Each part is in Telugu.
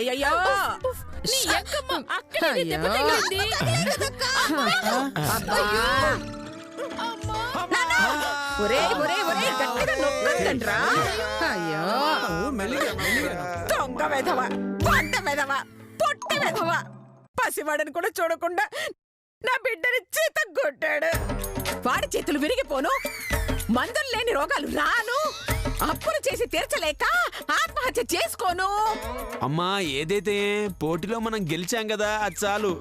అయ్యయ్యో నీ ఎక్కమ్మ అక్కడే దెబ్బ తగిలింది. గట్టిగా నొక్కండ్రా. అయ్యో దొంగ వెధవ, పంట వెధవ, పొట్టి వెధవ, పసివాడని కూడా చూడకుండా నా బిడ్డని చేత కొట్టాడు. వాడి చేతులు విరిగిపోను, మందులు లేని రోగాలు రాను, అప్పులు చేసి తీర్చలేక ఆత్మహత్య చేసుకోను. అమ్మా ఏదైతే పోటీలో మనం గెలిచాం కదా, అది చాలు.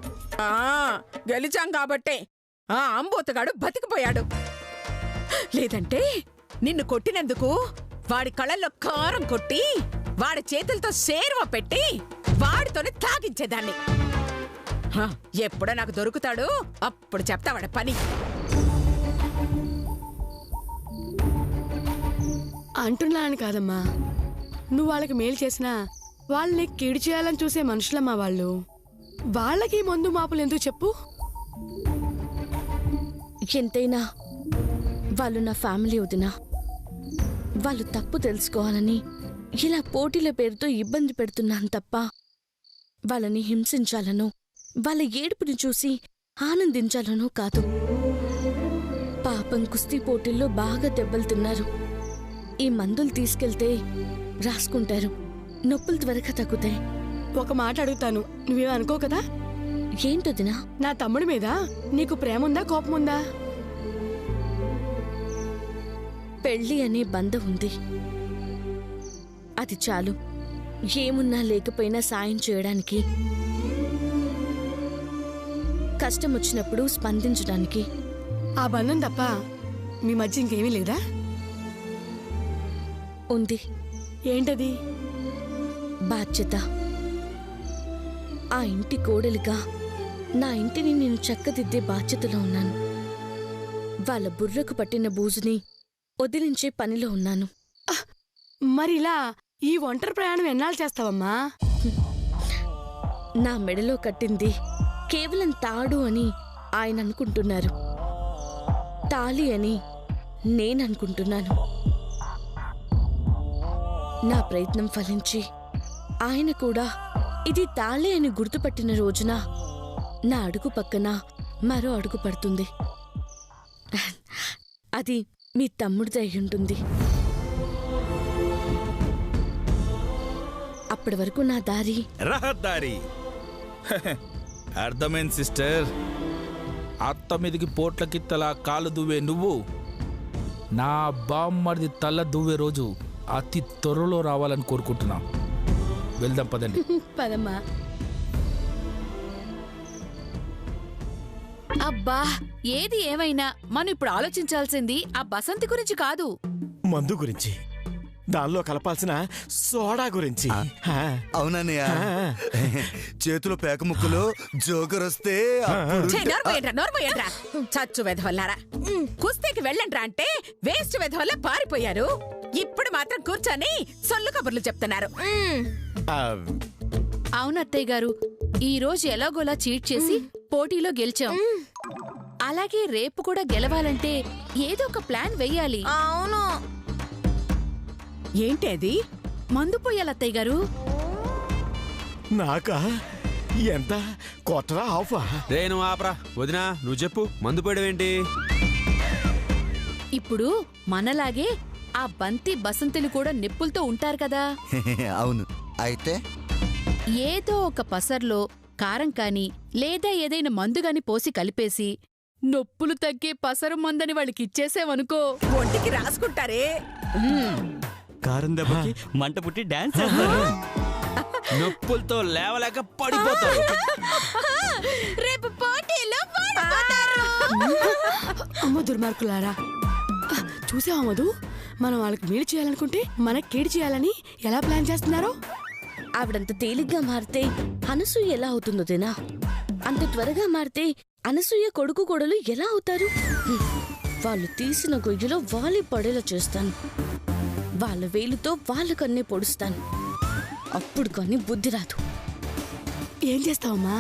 గెలిచాం కాబట్టే ఆ అంబోతగాడు బతికిపోయాడు. లేదంటే నిన్ను కొట్టినందుకు వాడి కళ్ళల్లో కారం కొట్టి వాడి చేతులతో సేరువ పెట్టి వాడితోనే తాగించేదాన్ని. ఎప్పుడో నాకు దొరుకుతాడు, అప్పుడు చెప్తా వాడి పని. అంటున్నాను కాదమ్మా, నువ్వు వాళ్ళకి మేలు చేసినా వాళ్ళని కీడు చేయాలని చూసే మనుషులమ్మా వాళ్ళు. వాళ్ళకి మందు మాపులు ఎందుకు చెప్పు? ఎంతైనా వాళ్ళు నా ఫ్యామిలీ వదినా. వాళ్ళు తప్పు తెలుసుకోవాలని ఇలా పోటీల పేరుతో ఇబ్బంది పెడుతున్నాను తప్ప వాళ్ళని హింసించాలనో వాళ్ళ ఏడుపుని చూసి ఆనందించాలనో కాదు. పాపం కుస్తీ పోటీల్లో బాగా దెబ్బలు తిన్నారు. ఈ మందులు తీసుకెళ్తే రాసుకుంటారు, నొప్పులు త్వరగా తగ్గుతాయి. ఒక మాట అడుగుతాను, నువ్వేమో అనుకో కదా? ఏంటొదినా? నా తమ్ముడి మీద నీకు ప్రేముందా, కోపముందా? పెళ్లి అనే బంధం ఉంది, అది చాలు. ఏమున్నా లేకపోయినా సాయం చేయడానికి, కష్టం వచ్చినప్పుడు స్పందించడానికి. ఆ బంధం తప్ప మీ మధ్య ఇంకేమీ లేదా? ఉంది. ఏంటది? బాధ్యత. ఆ ఇంటి కోడలిగా నా ఇంటిని నేను చక్కదిద్దే బాధ్యతలో ఉన్నాను. వాళ్ళ బుర్రకు పట్టిన బూజుని వదిలించే పనిలో ఉన్నాను. మరిలా ఈ ఒంటరి ప్రయాణం ఎన్నాళ్ళు చేస్తావమ్మా? నా మెడలో కట్టింది కేవలం తాడు అని ఆయన అనుకుంటున్నారు, తాళి అని నేననుకుంటున్నాను. నా ప్రయత్నం ఫలించి ఆయన కూడా ఇది తాళే అని గుర్తుపట్టిన రోజున నా అడుగు పక్కన మరో అడుగు పడుతుంది. అది మీ తమ్ముడిది అయ్యుంటుంది. అప్పటి వరకు నా దారి రహదారి. అర్థమైంది సిస్టర్. అత్త మీదికి పోట్లకి తల కాలు దువ్వే నువ్వు నా బామ్మడిది తల దువ్వే రోజు అతి త్వరలో రావాలని కోరుకుంటున్నా. వెళ్దాం పదండి. పదమ్మా. అబ్బా, ఏది ఏమైనా మనం ఇప్పుడు ఆలోచించాల్సింది ఆ బసంతి గురించి కాదు, మందు గురించి, దానిలో కలపాల్సిన సోడా గురించి. అవునన్నయ్య, చేతులు పేక ముక్కులు జోకర్ వస్తే చచ్చు వెధవల్లారా, కుస్తీకి వెళ్ళండ్రా అంటే వేస్ట్ వెధవల్లా పారిపోయారు. ఇప్పుడు మాత్రం కూర్చొని సొల్లు కబుర్లు చెప్తున్నారు. అవునత్తయ్య గారు, ఈ రోజు ఎలాగోలా చీట్ చేసి పోటీలో గెలిచాం. అలాగే రేపు కూడా గెలవాలంటే ఏదో ఒక ప్లాన్ వెయ్యాలి. అవును. ఏంటి అది? మందు పోయాలత్తయ్య గారు. నాకా? ఎంత కొత్తరా ఆఫా? రే నువ్వు ఆపరా. వదినా నువ్వు చెప్పు, మందు పోయడమేంటి? ఇప్పుడు మనలాగే ఆ బంతి బసంతులు కూడా నిప్పులతో ఉంటారు కదా. అవును. అయితే ఏదో ఒక పసర్లో కారం కాని లేదా ఏదైనా మందుగాని పోసి కలిపేసి నొప్పులు తగ్గే పసరు మందని వాళ్ళకిచ్చేసేవనుకో, ఒంటికి రాసుకుంటారే. కారం దెబ్బకి మంట పుట్టి డాన్స్ చేస్తారు. నొప్పులతో లేవలేక పడిపోతారు. రేపు పోటీలో అమ్మ దుర్మార్గులారా, చూసావా మధు? మనం వాళ్ళకి మేలు చేయాలనుకుంటే మనకి కీడు చేయాలని ఎలా ప్లాన్ చేస్తున్నారో. ఆవిడంత తేలిగ్గా మారితే అనసూయ ఎలా అవుతుందో తేనా? అంత త్వరగా మారితే అనసూయ కొడుకు కోడలు ఎలా అవుతారు? వాళ్ళు తీసిన గొయ్యలో వాలి పడేలా చేస్తాను. వాళ్ళ వేలుతో వాళ్ళ కన్నే పొడుస్తాను. అప్పుడు కానీ బుద్ధి రాదు. ఏం చేస్తావమ్మా?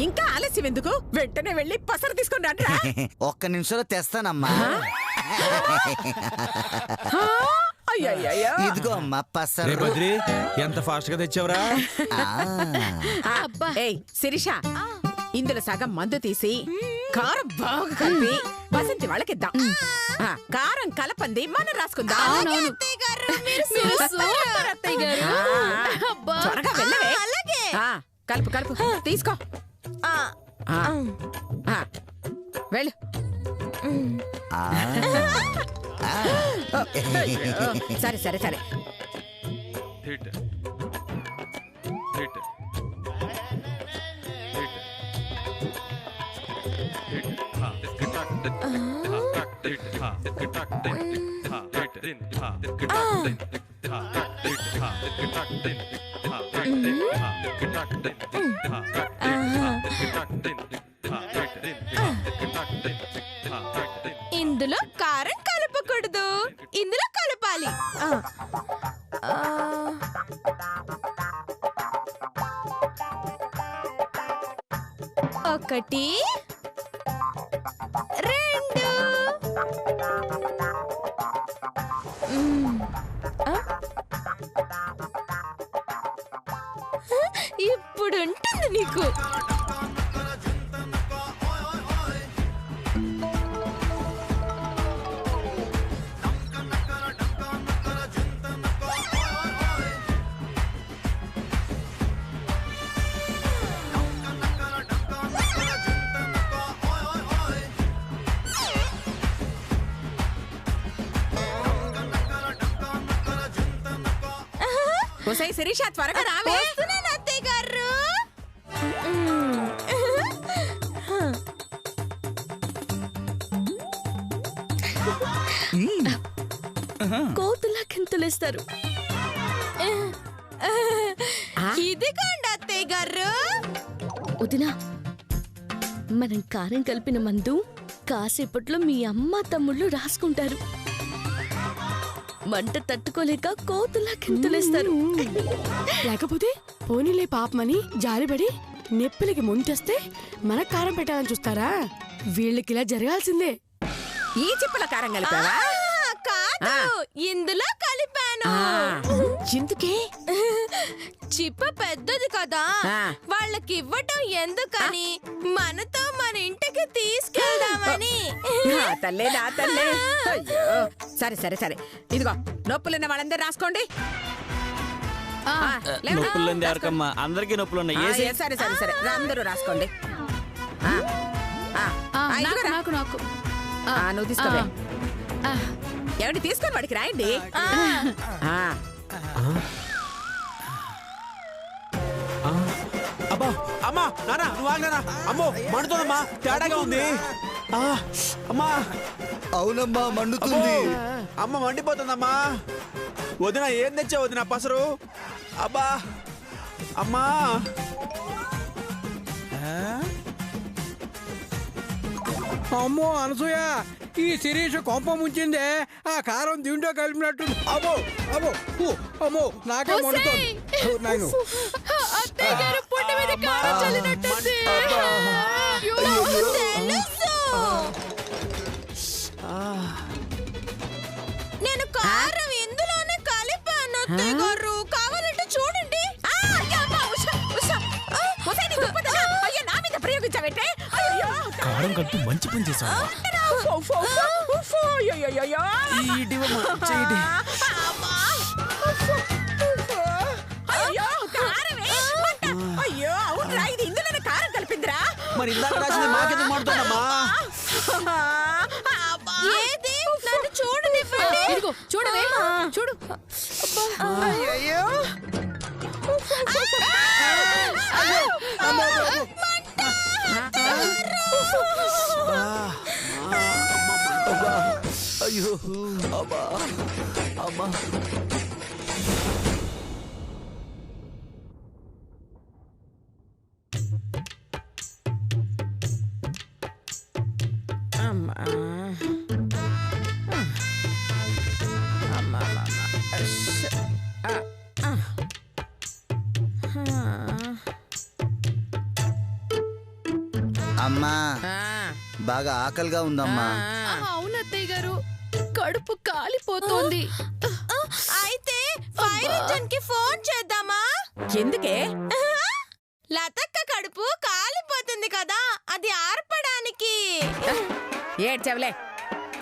ఇంకా ఆలస్యం ఎందుకు? వెంటనే వెళ్ళి పసరు తీసుకొని రండి. ఒక్క నిమిషంలో తెస్తానమ్మా. ఇదిగో అమ్మా పసరు. బద్రి ఎంత ఫాస్ట్ గా తెచ్చావురా? ఏయ్ శిరీష, ఇందులో సగం మందు తీసి కారం బాగా కలిపి వసంతి వాళ్ళకిద్దాం. కారం కలపంది మనం రాసుకుందాం. త్వరగా వెళ్ళవే. కలుపు కలుపు తీసుకో. వెళ్ళు. సరే సరే సరే. ఇందులో కారం కలపకూడదు, ఇందులో కలపాలి. ఒకటి రెండు. ఇప్పుడు ఉంటుంది నీకు. ఒసేయ్ శిరీష, త్వరగా రావే. వస్తున్నాను అత్తయ్య గారు. కోతులా కింతలేస్తారు. ఇదిగోండి అత్తయ్య గారు. వదినా, మనం కారం కలిపిన మందు కాసేపట్లో మీ అమ్మ తమ్ముళ్ళు రాసుకుంటారు. మంట తట్టుకోలేక కోతులా కింతలేస్తారు. లేకపోతే పోనీలే పాపమని జాలిపడి నెప్పులకి ముంటేస్తే మనకు కారం పెట్టాలని చూస్తారా? వీళ్ళకి ఇలా జరగాల్సిందే. ఈ చిప్పల కారం కలిపావా? కాదు, ఇందులో కలిపాను. ఎందుకే? చిప్ప పెద్దది కదా, వాళ్ళకి ఇవ్వటం ఎందుకని మనతో మన ఇంటికి తీసుకెళ్దామని. తల్లే నా తల్లే. సరే సరే సరే, ఇదిగో నొప్పులున్న వాళ్ళందరూ రాసుకోండి. నొప్పులుంది ఎవరికమ్మా? అందరికీ నొప్పులు ఉన్నాయి. సరే సరే సరే, అందరూ రాసుకోండి. నాకు నాకు నువ్వు తీసుకోవే. ఎవరి తీసుకొని వాడికి రాయండి. అబ్బా అమ్మా నానా నువ్వు ఆగనా? అమ్మో మండుతుందమ్మా, తేడాగా ఉంది. అమ్మా. అవునమ్మా మండుతుంది. అమ్మ మండిపోతుందమ్మా. వదిన ఏం తెచ్చా వదిన? పసరు. అబ్బా అమ్మా. అమ్మో అనసూయ, ఈ శిరీష కొంప ముంచిందే. ఆ కారం దీంట్లో కలిపినట్టు. అమ్మో అమ్మో అమ్మో, నాకే మండుతోంది. నాయను అత్తయ్య గారు పొట్ట మీద కారం చల్లినట్టుంది. నేను కారం ఇందులోనే కలిపాను అత్తయ్య గారు, కావాలంటే చూడండి. కారం కట్టు మంచి పని చేశావు. అయ్యో అవునరా, ఇది ఇందులోనే కారం కలిపిందిరా. మరి ఇందాక రాసింది మాకెందుకు మండుతుందమ్మా? ఏది నన్ను చూడనివ్వండి. ఇదిగో చూడవే, చూడు. అయ్యో అయ్యో అమ్మా అమ్మా. అమ్మా ఆ, బాగా ఆకలిగా ఉందమ్మా. అవును అత్తయ్య గారు, కడుపు కాలిపోతోంది. అయితే ఫైర్ ఇంజన్ కి ఫోన్ చేద్దామా? ఎందుకే? లతక్క కడుపు కాలిపోతుంది కదా, అది ఆర్పడానికి. ఏడ్చవలే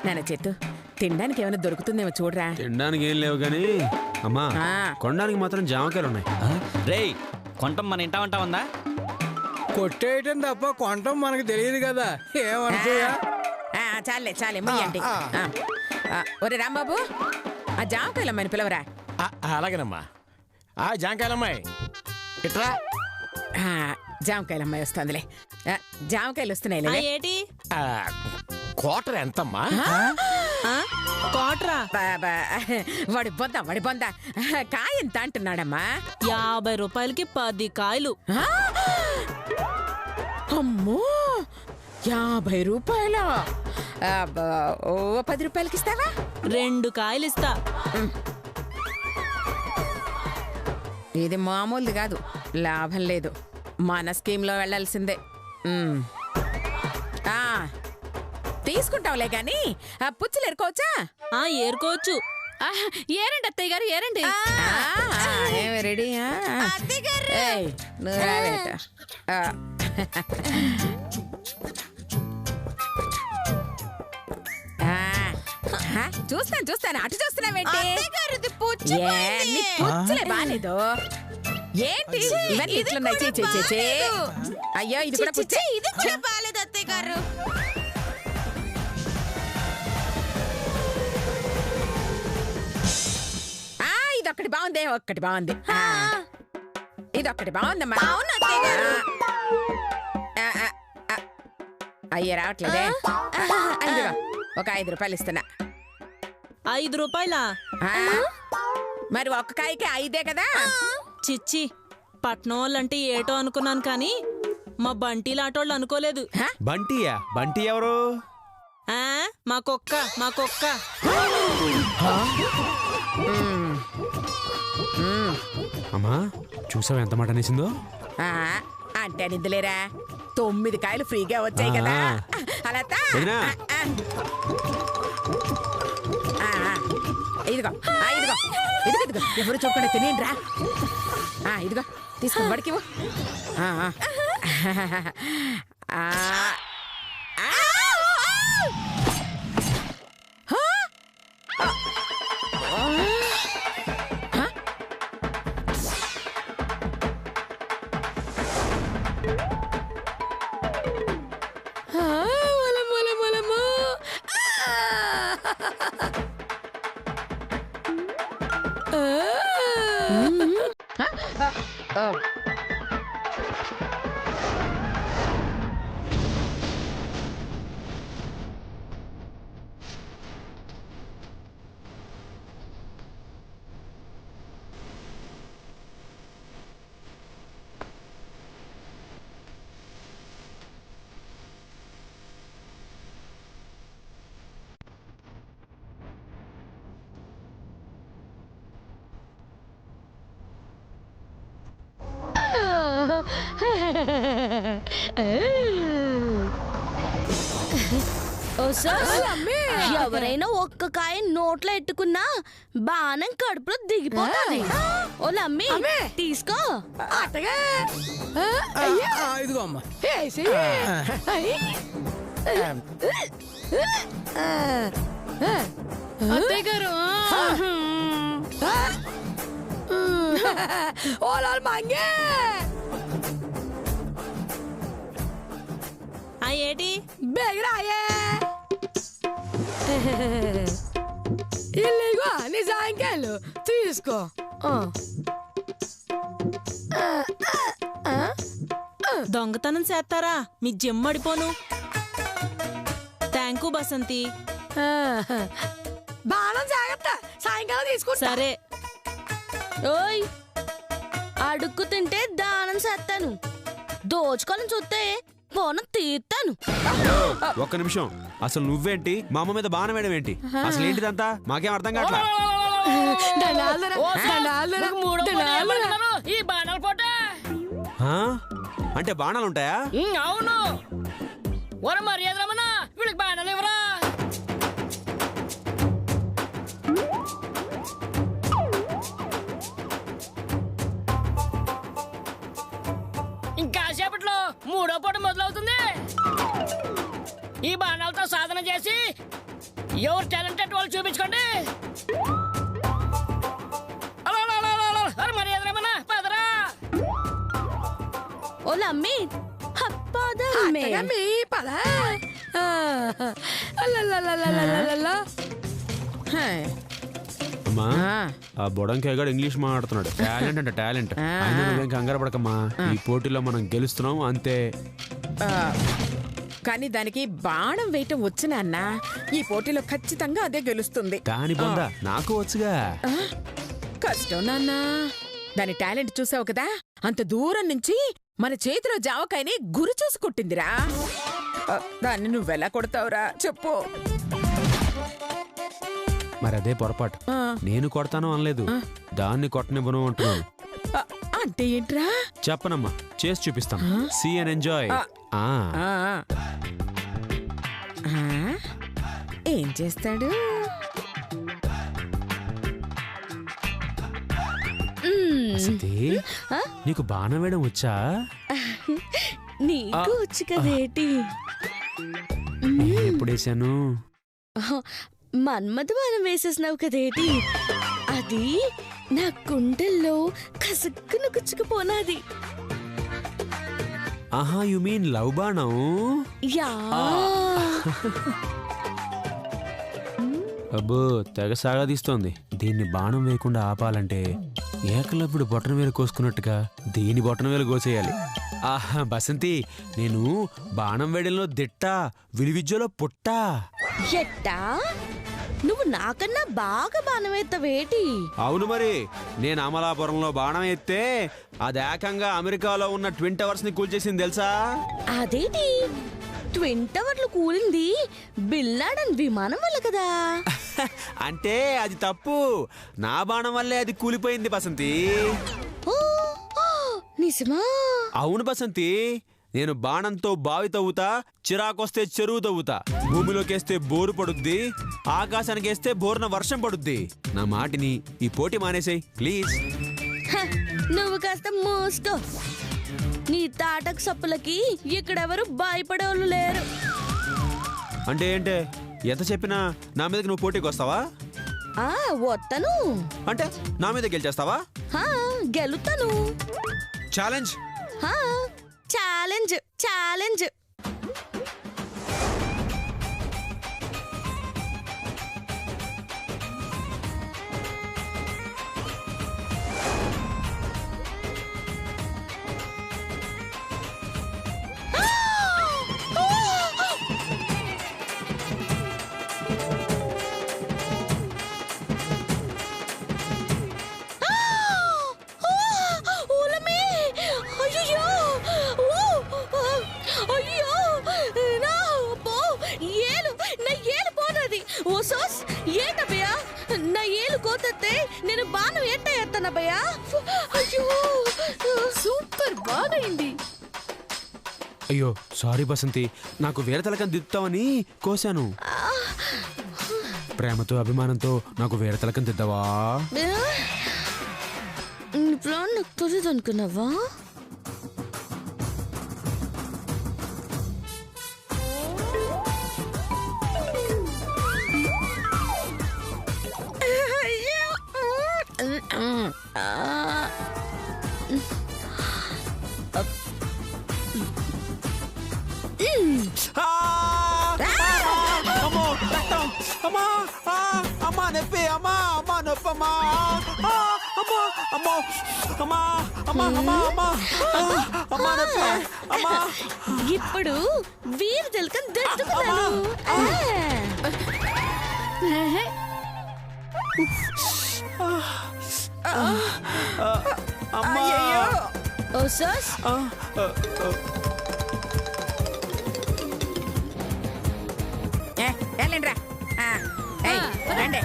నాన్న చెట్టు. తినడానికి ఏమైనా దొరుకుతుందేమో చూడరా. తినడానికి ఏం లేవు కానీ అమ్మా ఆ. కొనడానికి మాత్రం జామకాయలు ఉన్నాయి. రేయ్ కొంటాం మన ఇంటా ఉంటా ఉందా? కొట్టేయటం తప్ప కొనటం మనకు తెలియదు కదా. ఏమనుకోయా? చాలే చాలే ముయ్యండి. ఒరే రాంబాబు, ఆ జామకాయలమ్మని పిలవరా. అలాగేనమ్మా. జాంకాయలమ్మాయి ఇట్రా. జామకాయలమ్మాయి వస్తుందిలే. జామకాయలు వస్తున్నాయి. ఏటి క్వార్టర్ ఎంతమ్మా? కోట్రా వాడి బొంద కాయ ఎంత అంటున్నాడమ్మా? 50 రూపాయలకి 10 కాయలు. అమ్మో, 50 రూపాయల? ఓ 10 రూపాయలకి ఇస్తావా? 2 కాయలు ఇస్తా. ఇది మామూలుది కాదు, లాభం లేదు. మన స్కీమ్లో వెళ్ళాల్సిందే. తీసుకుంటావులే గాని పుచ్చులు ఎరుకోవచ్చా? ఏరుకోవచ్చు. ఏరండి అత్తయ్య గారు, ఏరండి. రెడీ? నువ్వు రావేట. చూస్తాను అటు చూస్తున్నావేంటి? పుచ్చులే బాగాలేదు. ఏంటి ఇవన్నీ ఇట్లున్నాయి? అయ్యో ఇది కూడా పుచ్చే. ఇది కూడా బాలేదు అత్తయ్య గారు. ఇదొక్కటి బాగుంది, ఒక్కటి బాగుంది. ఇదొక్కటి బాగుందమ్మా. అవును అత్తయ్య గారు. అయ్యో రావట్లేదే. ఇదిగో ఒక 5 రూపాయలు ఇస్తున్నా. 5 రూపాయలా? మరి ఒక్క కాయకి 5 కదా? చిచ్చి, పట్నం వాళ్ళంటే ఏటో అనుకున్నాను కానీ మా బంటి లాటోళ్ళు అనుకోలేదు. బంటియా? బంటి ఎవరు? మా కుక్క. అమ్మా చూసావు ఎంత మాట అనేసిందో? అంటే నిద్దులేరా, 9 కాయలు ఫ్రీగా వచ్చాయి కదా. అలా ఇదిగో ఎవరు చూడకుండా తినేయండి రా. ఇదిగో తీసుకో, వాడికి ఇవ్వు. ఎవరైనా ఒక్క కాయ నోట్లో ఎట్టుకున్నా బాణం కడుపులో దిగిపోతుంది. ఓలమ్మి తీసుకో. ఇదిగో అమ్మా. అత్తయ్య గారు ఓలాల్ మాంగే. ఏటి బెగరాయే ఇల్లిగో నీ సాయంకాలు తీసుకో. దొంగతనం చేస్తారా? మీ జమ్మడిపోను. థ్యాంకు బసంతి. బాణం జాగ్రత్త, సాయంకాలం తీసుకో. సరే. ఓయ్, అడుక్కు తింటే దానం చేస్తాను, దోచుకొని చూస్తే పోనం తీస్తాను. ఒక్క నిమిషం, అసలు నువ్వేంటి మా అమ్మ మీద బాణం వేయడం ఏంటి? అసలు ఏంటిదంతా మాకేం అర్థం కావట్లా. ఈ బాణాల పోట అంటే బాణాలు ఉంటాయా? అవును. ఓర మర్యాద రమణ వీళ్ళకి బాణాలు ఇవ్వరా. ఇంకాసేపట్లో 3వ పూట మొదలవుతుంది. ఈ బాణాలతో సాధన చేసి ఎవరు టాలెంటెడ్ వాళ్ళు చూపించుకోండి. మర్యాద రమణ పదరా. ఓలా అమ్మి అమ్మా ఆ బొడంకాయగాడు ఇంగ్లీష్ మాట్లాడుతున్నాడు. టాలెంట్ అంటే టాలెంట్. ఆయన నువ్వేం కంగారు పడకమ్మా. ఈ పోటీలో మనం గెలుస్తున్నాం అంతే. కానీ దానికి బాణం వేయటం వచ్చు నాన్న. ఈ పోటీలో ఖచ్చితంగా అదే గెలుస్తుంది. దాని బొంద నాకు వచ్చుగా. కష్టం నాన్న. దాని టాలెంట్ చూసావు కదా, అంత దూరం నుంచి మన చేతిలో జావకాయని గురి చూసి కొట్టిందిరా. దాన్ని నువ్వెలా కొడతావురా చెప్పు. మరి అదే పొరపాటు. నేను కొడతాను అనలేదు, దాన్ని కొట్టనివ్వను అంటున్నాను. అంటే ఏంట్రా? చెప్పనమ్మా, చేసి చూపిస్తాను. See and enjoy. ఏం చేస్తాడు? నీకు బాణం వేయడం వచ్చా? నీకు వచ్చు కదేటి. ఎప్పుడు వేసాను? మన్మధ బాణం వేసేసినావు కదేటి. అది నా కుండల్లో కసుక్కున కుచ్చుకుపోనాది. ఆహా, యు మీన్ లవ్ బాణం? యా. అబ్బో, తెగ సాగదీస్తోంది. దీన్ని బాణం వేయకుండా ఆపాలంటే ఏకలప్పుడు బొట్టన వేలు కోసుకున్నట్టుగా దీని బొట్టన వేలు కోసేయాలి. ఆహా బసంతి, నేను బాణం వేయడంలో దిట్ట, విలువిద్యలో పుట్ట. ఎట్టా? నువ్వు నాకన్నా బాగా బాణం వేస్తావేటి? అవును మరి. నేను అమలాపురంలో బాణం ఎత్తే అది ఏకంగా అమెరికాలో ఉన్న ట్విన్ టవర్స్ ని కూల్చేసింది తెలుసా? అదేటి ట్విన్ టవర్లు కూలింది బిల్లాడన్ విమానం వల్ల కదా. అంటే అది తప్పు. నా బాణం వల్లే అది కూలిపోయింది బసంతి. నిజమా? అవును బసంతి. నేను బాణంతో బావి తవ్వుతా, చిరాకొస్తే చెరువు తవ్వుతా, భూమిలోకేస్తే బోరు పడుద్ది, ఆకాశానికి వేస్తే బోరున వర్షం పడుద్ది. నా మాటిని ఈ పోటీ మానేసేయ్ ప్లీజ్. నువ్వు కాస్త మూసుకో. నీ తాటకు సప్పులకి ఇక్కడెవరు భయపడేవాళ్ళు లేరు. అంటే ఏంటే? ఎంత చెప్పినా నా మీదకి నువ్వు పోటీకి వస్తావా? వస్తాను. అంటే నా మీద గెలిచేస్తావా? గెలుతాను. ఛాలెంజ్. Challenge challenge. ఏంటబ్బయ్యా, నా ఏలు కోతే నేను బాణం ఎట్ట ఎత్తానబ్బయ్యా. అయ్యో సూపర్, బాగైంది. అయ్యో సారీ బసంతి, నాకు వేరే తలకని దిద్దుతావని కోసాను. ప్రేమతో అభిమానంతో నాకు వేరే తలకని దిద్దావా? నాకు తెలియదు అనుకున్నావా? అమ్మా నొప్పి, అమ్మా అమ్మా నొప్పమ్మా, అమ్మా అమ్మా అమ్మా అమ్మా అమ్మా అమ్మా నొప్పి, అమ్మా. ఇప్పుడు వీరు తెలుకని దట్టుకున్నాను. అమ్మా ఓ సాస్, వెళ్ళండిరా. రండి.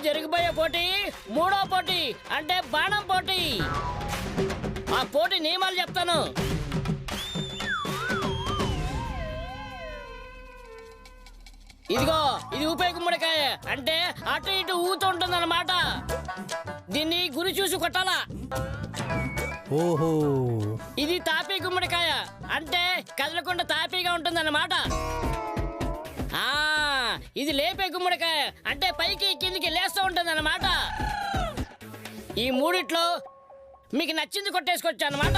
జరిగిపోయే పోటీ 3వ పోటీ అంటే బాణం పోటీ. ఆ పోటీ నియమాలు చెప్తాను. ఇదిగో ఇది ఊపే గుమ్మడికాయ అంటే అటు ఇటు ఊతూ ఉంటుందన్నమాట. దీన్ని గురి చూసి కొట్టాలా. ఓహో, ఇది తాపీ గుమ్మడికాయ అంటే కదలకుండా తాపీగా ఉంటుందన్నమాట. ఇది లేపే గుమ్మడికాయ అంటే పైకి కిందికి లేస్తూ ఉంటుందన్నమాట. ఈ మూడిట్లో మీకు నచ్చింది కొట్టేసుకోవచ్చు అన్నమాట.